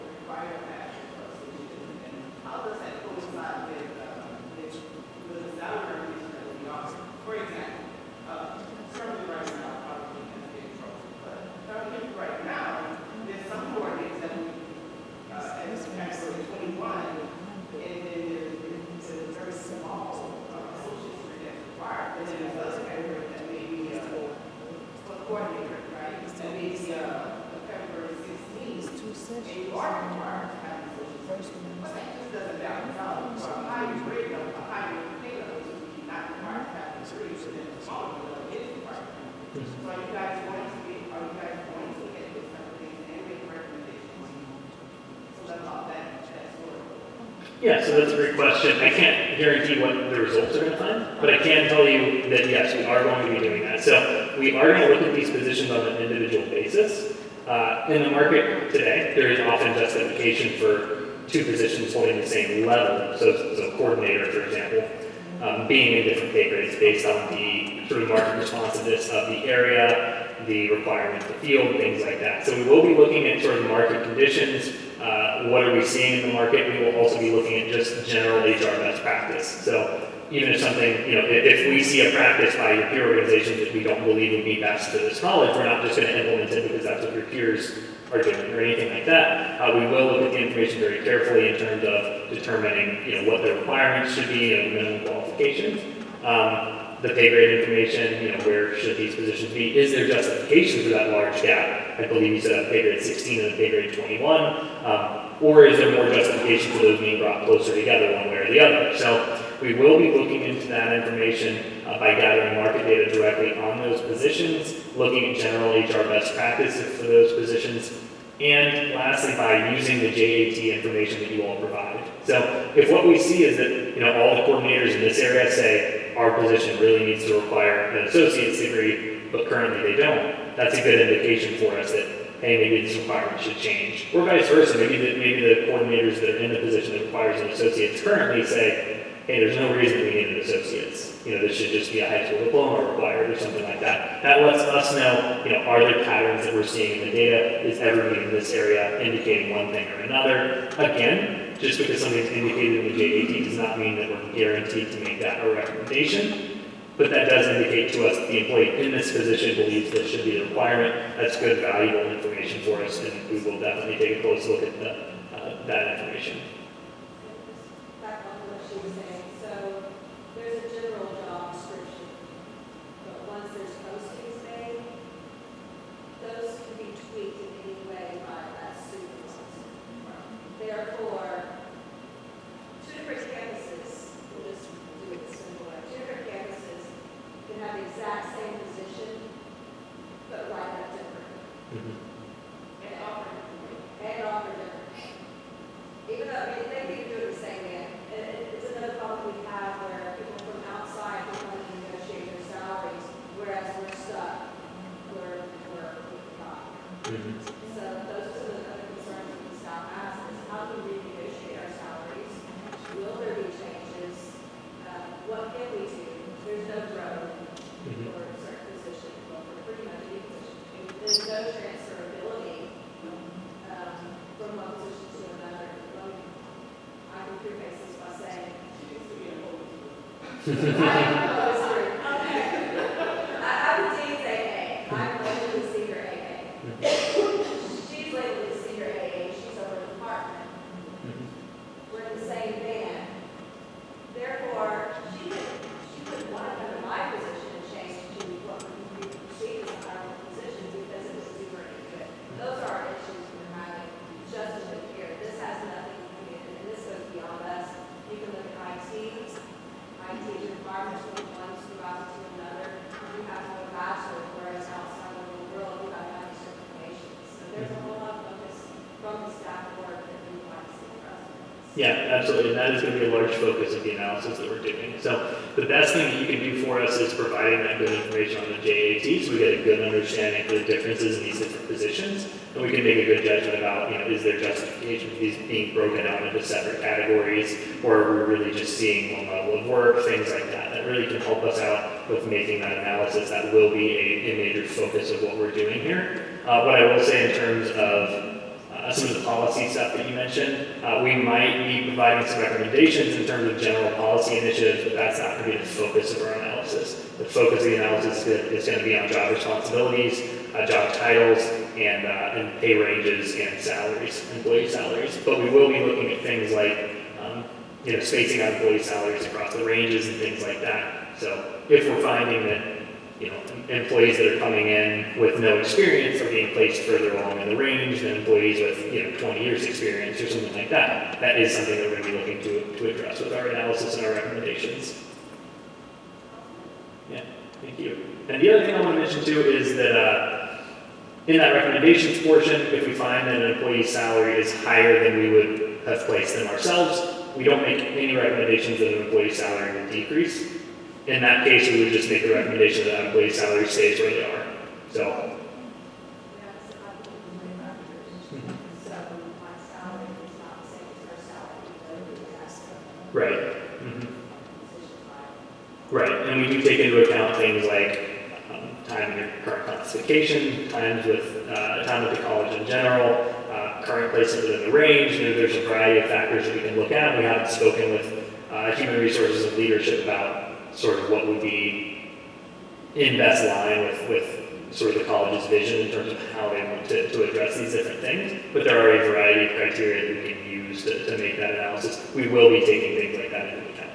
require that position? And how does that coincide with the salary range that we offer? For example, currently right now, probably in the big trouble, but currently right now, there's some coordinators that we as category 21, and then there's a very small associates that's required, and then there's other categories that may be a coordinator, right? That may be a category 16, and you are required to have an associate. But that just doesn't balance out. So a higher grade level, a higher pay level, so you're not required to have a degree, so then the smaller level is required. So are you guys going to look at those type of things and make recommendations? About that sort of. Yeah, so that's a great question. I can't guarantee what the results are going to find, but I can tell you that yes, we are going to be doing that. So we are going to look at these positions on an individual basis. In the market today, there is often justification for two positions holding the same level. So coordinator, for example, being in different pay grades based on the sort of market responsiveness of the area, the requirements of the field, things like that. So we will be looking at sort of market conditions. What are we seeing in the market? We will also be looking at just general HR best practice. So even if something, if we see a practice by your peer organizations that we don't believe would be best for this college, we're not just going to implement it because that's what your peers are doing or anything like that. We will look at the information very carefully in terms of determining, what the requirements should be and minimum qualifications. The pay grade information, where should these positions be? Is there justification for that large gap? I believe you said a pay grade 16 and a pay grade 21. Or is there more justification for those being brought closer together one way or the other? So we will be looking into that information by gathering market data directly on those positions, looking at general HR best practices for those positions, and lastly, by using the JAT information that you all provide. So if what we see is that, all the coordinators in this area say our position really needs to require an associate's degree, but currently they don't, that's a good indication for us that, hey, maybe this requirement should change. Or vice versa, maybe the coordinators that are in the position that requires an associate's currently say, hey, there's no reason we need an associate's. This should just be a high school diploma required or something like that. That lets us know, are there patterns that we're seeing in the data? Is everybody in this area indicating one thing or another? Again, just because something's indicated in the JAT does not mean that we're guaranteed to make that a recommendation. But that does indicate to us that the employee in this position believes this should be a requirement. That's good, valuable information for us, and we will definitely take a close look at that information. Back on what she was saying, so there's a general job description, but once there's postings made, those can be tweaked in any way by that supervisor. Therefore, two different campuses, we'll just do it simple, two different campuses can have the exact same position, but write that differently. And offer differently. Even though, they can do it the same way. And it's another problem we have where people from outside can come and negotiate their salaries, whereas we're stuck where we're not. So those are some of the other concerns that the staff has, is how do we renegotiate our salaries? Will there be changes? What can we do? There's no growth for a certain position, well, for pretty much any position. There's no transferability from one position to another. I can preface this by saying, I would say AA. I'm labeled as senior AA. She's labeled as senior AA. She's over the department. We're in the same band. Therefore, she wouldn't want to come to my position and change to what we perceive as a higher position because it was super good. Those are our issues we're having just as a here. This has nothing to do, and this goes beyond us. You can look at IT. IT is requirements from one supervisor to another. You have to go bachelor, whereas outside of the world, you have to have certifications. So there's a whole lot of focus from the staff board that we want to see for us. Yeah, absolutely. And that is going to be a large focus of the analysis that we're doing. So the best thing that you can do for us is providing that good information on the JAT so we get a good understanding of the differences in these different positions. And we can make a good judgment about, is there justification for these being broken out into separate categories, or are we really just seeing one level of work, things like that. That really can help us out with making that analysis. That will be a major focus of what we're doing here. What I will say in terms of some of the policy stuff that you mentioned, we might be providing some recommendations in terms of general policy initiatives, but that's not going to be the focus of our analysis. The focus of the analysis is going to be on job responsibilities, job titles, and pay ranges and salaries, employee salaries. But we will be looking at things like, spacing out employee salaries across the ranges and things like that. So if we're finding that employees that are coming in with no experience are being placed further along in the range than employees with 20 years experience or something like that. That is something that we're going to be looking to address with our analysis and our recommendations. Yeah, thank you. And the other thing I want to mention too is that in that recommendations portion, if we find that an employee's salary is higher than we would have placed them ourselves, we don't make any recommendations that an employee's salary will decrease. In that case, we would just make the recommendation that that employee's salary stays where they are. So, right. Right, and we do take into account things like time in your current classification, time with the college in general, current placement within the range. There's a variety of factors that we can look at. We haven't spoken with human resources and leadership about sort of what would be in best line with sort of the college's vision in terms of how they want to address these different things. But there are a variety of criteria that we can use to make that analysis. We will be taking things like that into account.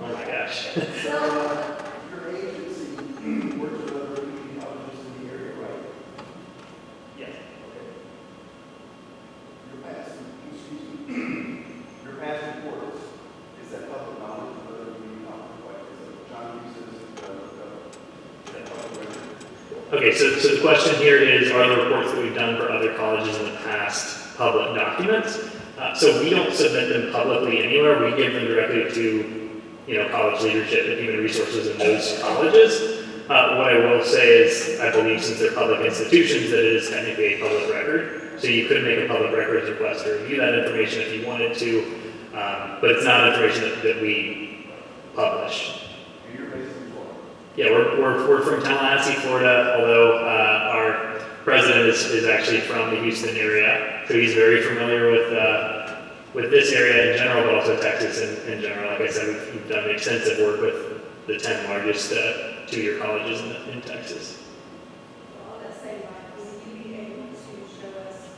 Oh my gosh. Your agency works with other community colleges in the area, right? Yes. Your past reports, is that public knowledge of other community colleges, like, is it John Reese's, is that public record? Okay, so the question here is, are the reports that we've done for other colleges in the past public documents? So we don't submit them publicly anywhere. We give them directly to, college leadership and human resources in those colleges. What I will say is, I believe since they're public institutions, that it is technically a public record. So you could make a public records request to review that information if you wanted to, but it's not information that we publish. And you're based in Florida? Yeah, we're from Tallahassee, Florida, although our president is actually from the Houston area, so he's very familiar with this area in general, but also Texas in general. Like I said, we've done extensive work with the 10 largest two-year colleges in Texas. All that say, Mike, will you be able to show us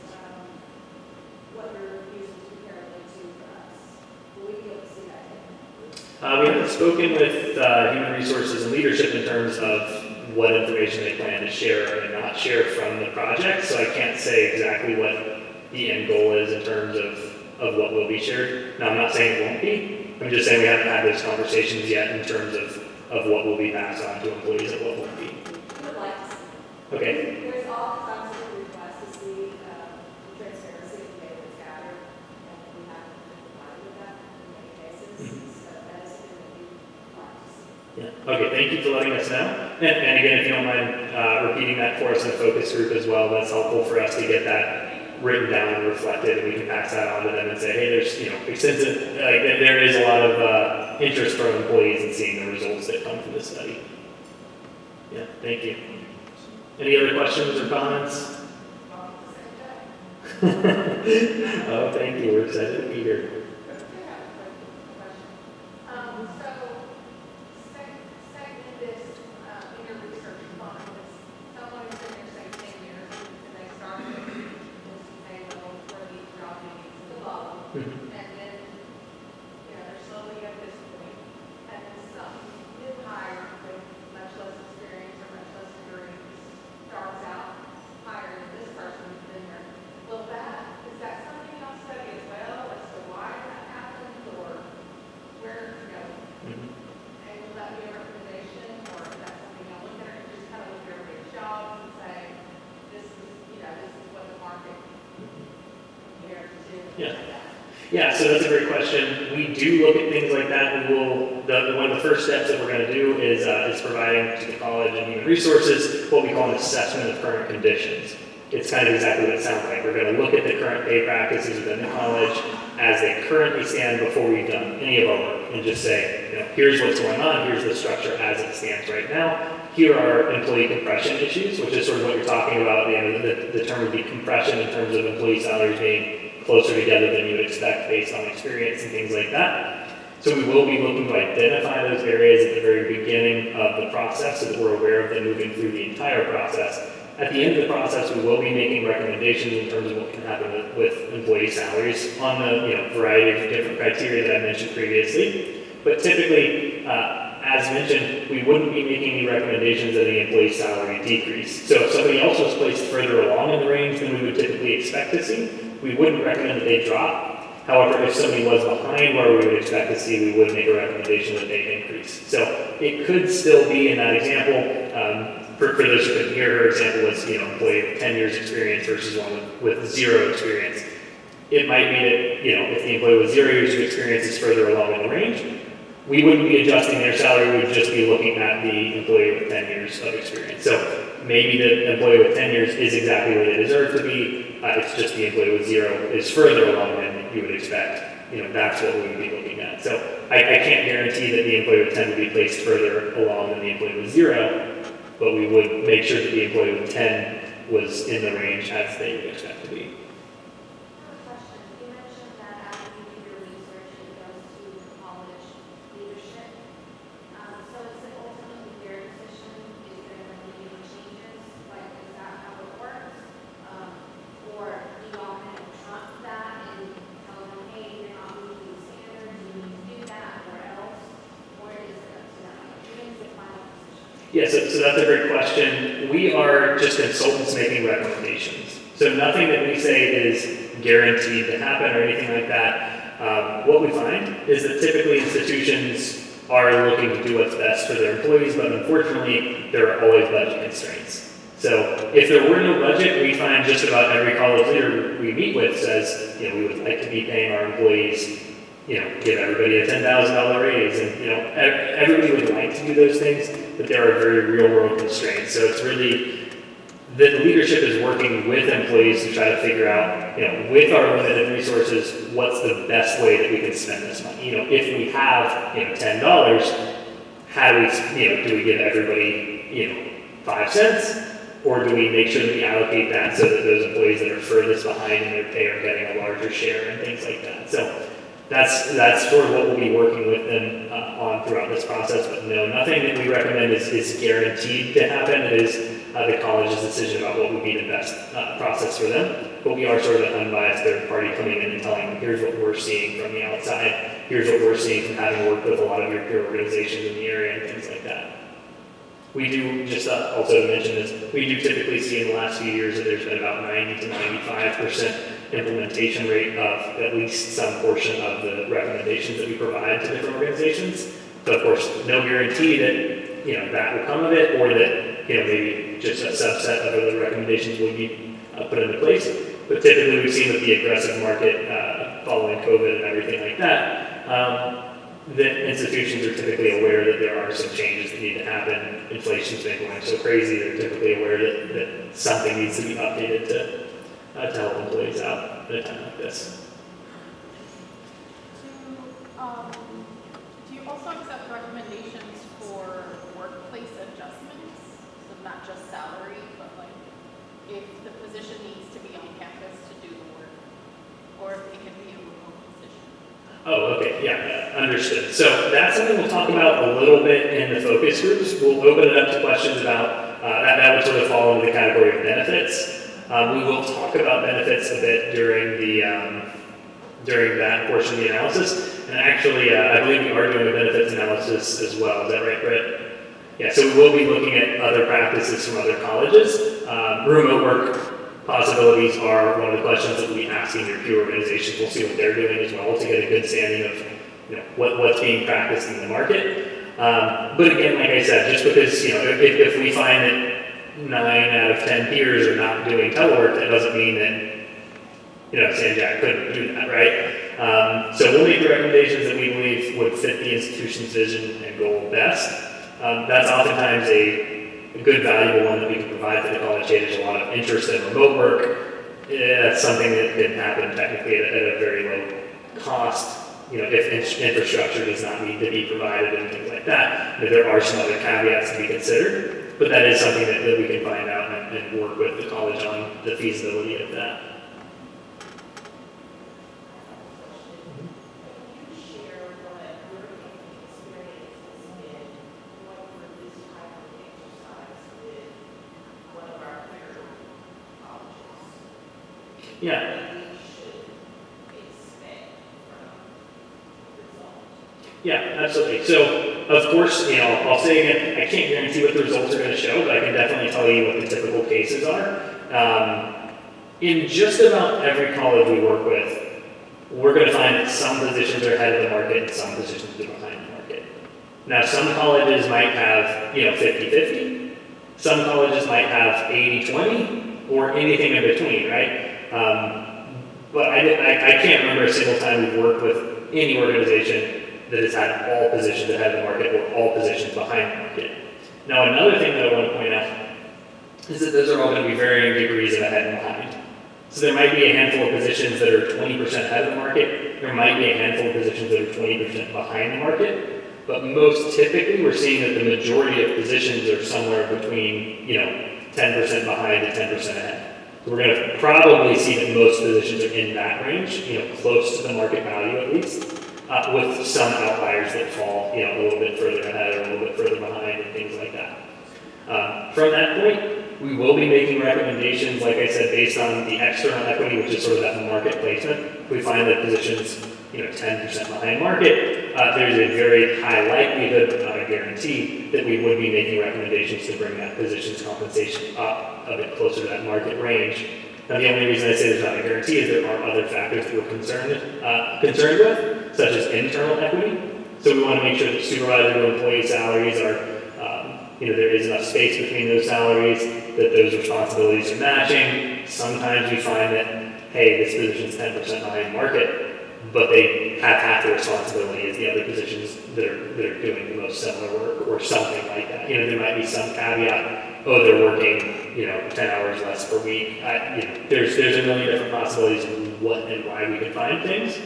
what you're using to compare them to for us? Will we be able to see that data? We haven't spoken with human resources and leadership in terms of what information they plan to share and not share from the project, so I can't say exactly what the end goal is in terms of what will be shared. Now, I'm not saying it won't be. I'm just saying we haven't had those conversations yet in terms of what will be passed on to employees and what won't be. We would like to see. Okay. There's all kinds of requests to see the transparency of the data that's gathered, and we haven't been provided with that in many cases. So that is something that we would like to see. Yeah. Okay, thank you for letting us know. And again, if you don't mind repeating that for us in a focus group as well, that's helpful for us to get that written down and reflected, and we can pass that on to them and say, hey, there's extensive, there is a lot of interest from employees in seeing the results that come from this study. Yeah, thank you. Any other questions or comments? Oh, thank you. We're excited to be here. Segment this in your research fund, someone is in there, say, 10 years, and they start with this payroll for these job needs below, and then, they're slowly at this point, and then some new hire with much less experience or much less experience starts out higher than this person who's been there. Is that something y'all study as well, as to why that happens, or where, and will that be a recommendation, or is that something y'all look at, or just kind of look at everybody's jobs and say, this is what the market compares to? Yeah. Yeah, so that's a great question. We do look at things like that. We will, one of the first steps that we're going to do is providing to the college and human resources what we call an assessment of current conditions. It's kind of exactly what it sounds like. We're going to look at the current pay practices within the college as they currently stand before we've done any of our work, and just say, here's what's going on, here's the structure as it stands right now. Here are employee compression issues, which is sort of what you're talking about at the end of the term would be compression in terms of employee salaries being closer together than you would expect based on experience and things like that. So we will be looking to identify those areas at the very beginning of the process so that we're aware of them moving through the entire process. At the end of the process, we will be making recommendations in terms of what can happen with employee salaries on the variety of different criteria that I mentioned previously. But typically, as mentioned, we wouldn't be making any recommendations that the employee salary decrease. So if somebody else was placed further along in the range than we would typically expect to see, we wouldn't recommend that they drop. However, if somebody was behind where we would expect to see, we would make a recommendation that they increase. So it could still be in that example. For those who couldn't hear, her example was, employee with 10 years experience versus one with 0 experience. It might be that, if the employee with 0 years of experience is further along in the range, we wouldn't be adjusting their salary, we would just be looking at the employee with 10 years of experience. So maybe the employee with 10 years is exactly where they deserve to be, it's just the employee with 0 is further along than you would expect. That's what we would be looking at. So I can't guarantee that the employee with 10 would be placed further along than the employee with 0, but we would make sure that the employee with 10 was in the range as they would expect to be. I have a question. You mentioned that after you do your research, it goes to college leadership. So it Yeah, so that's a great question. We are just consultants making recommendations. So nothing that we say is guaranteed to happen or anything like that. What we find is that typically institutions are looking to do what's best for their employees, but unfortunately, there are always budget constraints. So if there were no budget, we find just about every college leader we meet with says, you know, we would like to be paying our employees, you know, give everybody a $10,000 raise, and you know, everybody would like to do those things, but there are very real world constraints. So it's really the leadership is working with employees to try to figure out, you know, with our limited resources, what's the best way that we can spend this money. You know, if we have, you know, $10, how do we, you know, do we give everybody, you know, 5 cents? Or do we make sure that we allocate that so that those employees that are furthest behind in their pay are getting a larger share and things like that? So that's sort of what we'll be working with them on throughout this process. But no, nothing that we recommend is guaranteed to happen. It is the college's decision about what would be the best process for them. But we are sort of an unbiased third party coming in and telling them, here's what we're seeing from the outside. Here's what we're seeing from having worked with a lot of your peer organizations in the area and things like that. We do, just also to mention this, we do typically see in the last few years that there's been about 90 to 95% implementation rate of at least some portion of the recommendations that we provide to different organizations. But of course, no guarantee that, you know, that will come of it, or that, you know, maybe just a subset of other recommendations will be put into place. But typically we've seen with the aggressive market following COVID and everything like that, that institutions are typically aware that there are some changes that need to happen. Inflation's been going so crazy, they're typically aware that something needs to be updated to help employees out at a time like this. Do you also accept recommendations for workplace adjustments? So not just salary, but like if the position needs to be on campus to do the work, or if it can be a remote position? Oh, okay, yeah, understood. So that's something we'll talk about a little bit in the focus groups. We'll open it up to questions about, that would sort of fall into the category of benefits. We will talk about benefits a bit during that portion of the analysis. And actually, I believe we are doing a benefits analysis as well. Is that right, Brett? Yeah, so we will be looking at other practices from other colleges. Remote work possibilities are one of the questions that we'll be asking your peer organizations. We'll see what they're doing as well to get a good standing of, you know, what's being practiced in the market. But again, like I said, just because, you know, if we find that 9 out of 10 peers are not doing telework, that doesn't mean that, you know, San Jack couldn't do that, right? So we'll make the recommendations that we believe would fit the institution's vision and goal best. That's oftentimes a good, valuable one that we can provide for the college. Hey, there's a lot of interest in remote work. Yeah, that's something that can happen technically at a very low cost. You know, if infrastructure does not need to be provided and things like that, there are some other caveats to be considered. But that is something that we can find out and work with the college on the feasibility of that. Yeah. Yeah, absolutely. So, of course, you know, I'll say again, I can't guarantee what the results are going to show, but I can definitely tell you what the typical cases are. In just about every college we work with, we're going to find that some positions are ahead of the market and some positions are behind the market. Now, some colleges might have, you know, 50-50. Some colleges might have 80-20 or anything in between, right? But I can't remember a single time we've worked with any organization that has had all positions ahead of the market or all positions behind the market. Now, another thing that I want to point out is that those are all going to be varying degrees of ahead and behind. So there might be a handful of positions that are 20% ahead of the market. There might be a handful of positions that are 20% behind the market. But most typically, we're seeing that the majority of positions are somewhere between, you know, 10% behind to 10% ahead. So we're going to probably see that most positions are in that range, you know, close to the market value at least. With some outliers that fall, you know, a little bit further ahead or a little bit further behind and things like that. From that point, we will be making recommendations, like I said, based on the external equity, which is sort of that market placement. If we find that positions, 10% behind market, there's a very high likelihood, not a guarantee, that we would be making recommendations to bring that position's compensation up a bit closer to that market range. Now, the only reason I say there's not a guarantee is there are other factors that we're concerned with, such as internal equity. So we want to make sure that supervisor to employee salaries are, there is enough space between those salaries, that those responsibilities are matching. Sometimes we find that, hey, this position's 10% behind market, but they have half the responsibility as the other positions that are doing the most similar work or something like that. There might be some caveat, they're working, 10 hours less per week. There's a million different possibilities of what and why we can find things.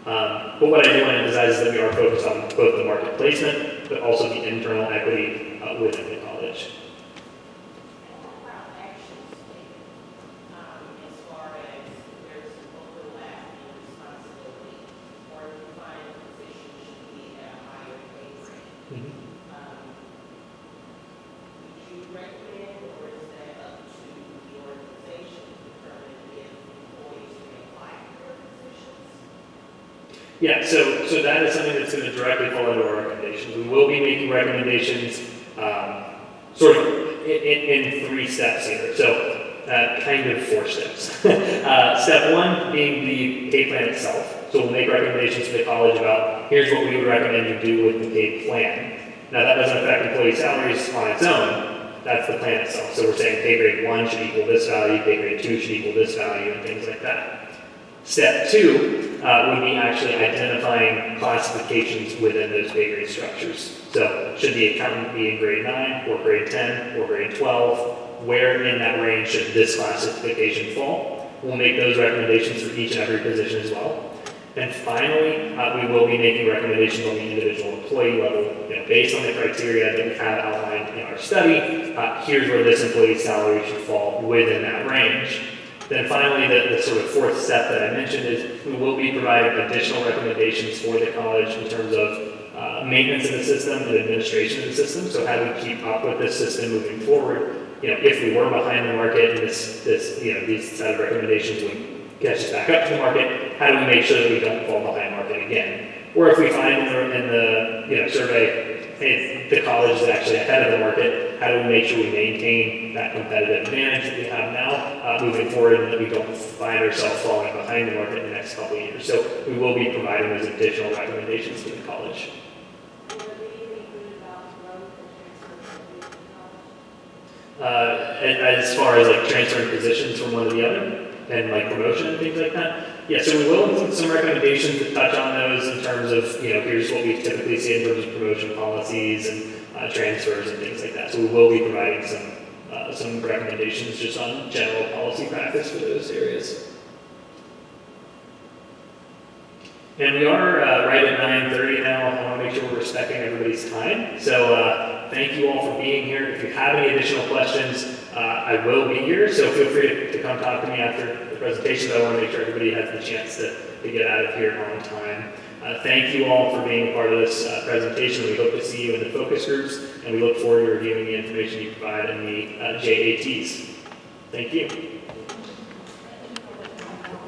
But what I do want to emphasize is that we are focused on both the market placement, but also the internal equity within the college. About actions taken, as far as there's an overlap in responsibility, or if you find a position should be at a higher pay rate. Would you recommend, or is that up to the organization to determine if employees may apply for positions? Yeah, so that is something that's going to directly fall into our recommendations. We will be making recommendations sort of in 3 steps here. So kind of 4 steps. Step 1 being the pay plan itself. So we'll make recommendations to the college about here's what we would recommend you do with the pay plan. Now that doesn't affect employee salaries on its own. That's the plan itself. So we're saying pay grade 1 should equal this value, pay grade 2 should equal this value, and things like that. Step 2 would be actually identifying classifications within those pay grade structures. So should the accountant be in grade 9 or grade 10 or grade 12? Where in that range should this classification fall? We'll make those recommendations for each and every position as well. And finally, we will be making recommendations on the individual employee level, based on the criteria that we have outlined in our study. Here's where this employee's salary should fall within that range. Then finally, the sort of 4th step that I mentioned is we will be providing additional recommendations for the college in terms of maintenance of the system and administration of the system. So how do we keep up with this system moving forward? If we were behind the market and these set of recommendations would catch us back up to the market, how do we make sure that we don't fall behind market again? Or if we find in the survey, hey, the college is actually ahead of the market, how do we make sure we maintain that competitive advantage that we have now moving forward, and that we don't find ourselves falling behind the market in the next couple of years? So we will be providing those additional recommendations to the college. Will there be anything good about growth and transfer from college? As far as like transferring positions from one to the other and like promotion and things like that. Yeah, so we will include some recommendations that touch on those in terms of, here's what we typically see in terms of promotion policies and transfers and things like that. So we will be providing some recommendations just on general policy practice for those areas. And we are right at 9:30 now. I want to make sure we're respecting everybody's time. So thank you all for being here. If you have any additional questions, I will be here. So feel free to come talk to me after the presentation. I want to make sure everybody has the chance to get out of here on time. Thank you all for being a part of this presentation. We hope to see you in the focus groups, and we look forward to reviewing the information you provide in the JATs. Thank you.